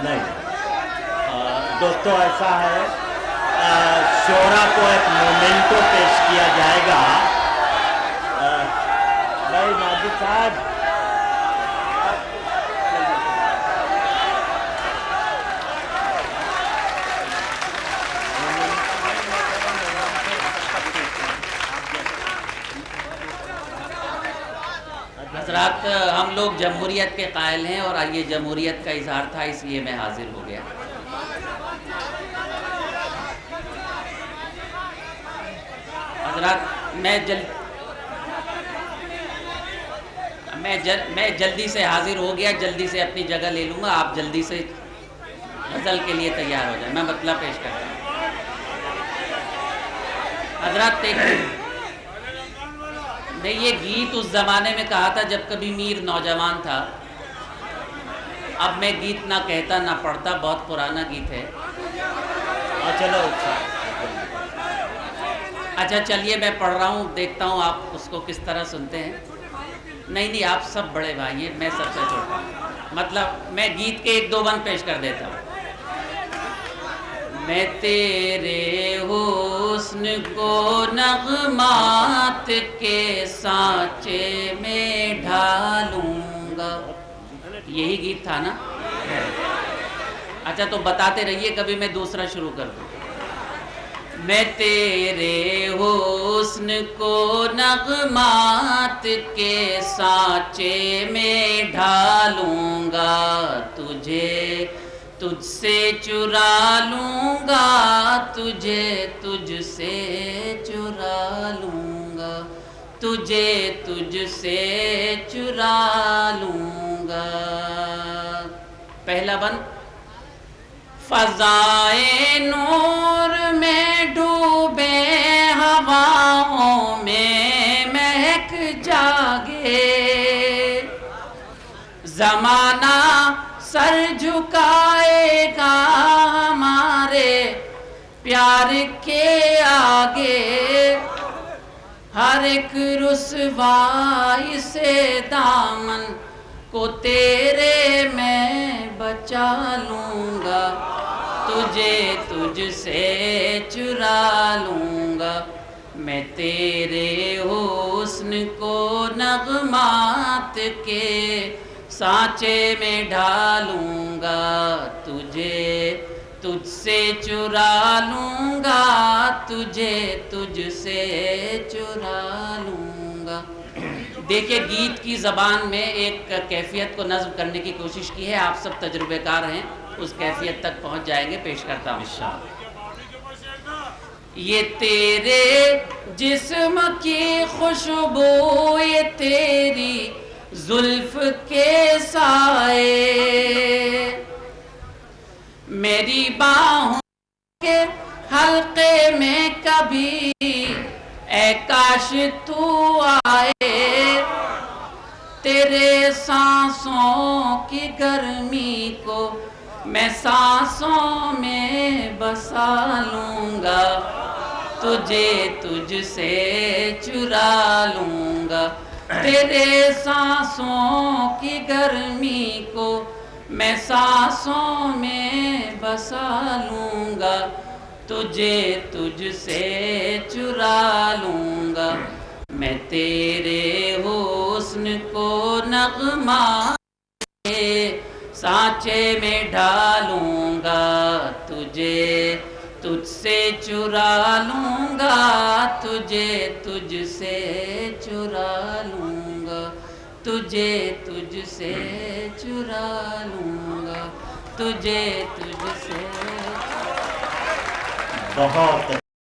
نہیں دوستو ایسا ہے شورا کو ایک مومنٹو پیش کیا جائے گا. بھائی ماجد صاحب حضرات، ہم لوگ جمہوریت کے قائل ہیں اور یہ جمہوریت کا اظہار تھا، اس لیے میں حاضر ہو گیا. حضرات میں جلدی سے حاضر ہو گیا، جلدی سے اپنی جگہ لے لوں گا. آپ جلدی سے غزل کے لیے تیار ہو جائیں. میں مطلب پیش کرتا ہوں. حضرات میں یہ گیت اس زمانے میں کہا تھا جب کبھی میر نوجوان تھا. اب میں گیت نہ کہتا نہ پڑھتا، بہت پرانا گیت ہے. چلو اچھا چلیے میں پڑھ رہا ہوں، دیکھتا ہوں آپ اس کو کس طرح سنتے ہیں. نہیں آپ سب بڑے بھائی ہیں، میں سب سے چھوٹا ہوں. مطلب میں گیت کے ایک دو بند پیش کر دیتا ہوں. میں تیرے حسن کو نغمات کے سانچے میں ڈھالوں گا. یہی گیت تھا نا؟ اچھا تو بتاتے رہیے، کبھی میں دوسرا شروع کر دوں. میں تیرے حسن کو نغمات کے سانچے میں ڈھالوں گا. تجھ سے چرا لوں گا، تجھ سے چرا لوں گا، تجھ سے چرا لوں گا. پہلا بند. فضائے نور میں ڈوبے ہواؤں میں مہک جاگے، زمانہ سر جھکائے گا ہمارے پیار کے آگے. ہر ایک رسوائی سے دامن کو تیرے میں بچا لوں گا، تجھ سے چرا لوں گا. میں تیرے حسن کو نغمات کے سانچے میں ڈھالوں گا، تجھ سے چرا لوں گا، تجھ سے چرا لوں گا. دیکھیں گیت کی زبان میں ایک کیفیت کو نظم کرنے کی کوشش کی ہے. آپ سب تجربے کار ہیں، اس کیفیت تک پہنچ جائیں گے. پیش کرتا ہوں. یہ تیرے جسم کی خوشبو، یہ تیری زلف کے سائے، میری باہوں کے حلقے میں کبھی اے کاش تو آئے. تیرے سانسوں کی گرمی کو میں سانسوں میں بسا لوں گا، تجھ سے چرا لوں گا. تیرے سانسوں کی گرمی کو میں سانسوں میں بسا لوں گا، تجھ سے چرا لوں گا. میں تیرے حسن کو نغمات کے سانچے میں ڈھالوں گا، تجھ سے چرا لوں گا، تجھ سے چرا لوں گا، تجھ سے چرا لوں گا، تجھ سے. بہت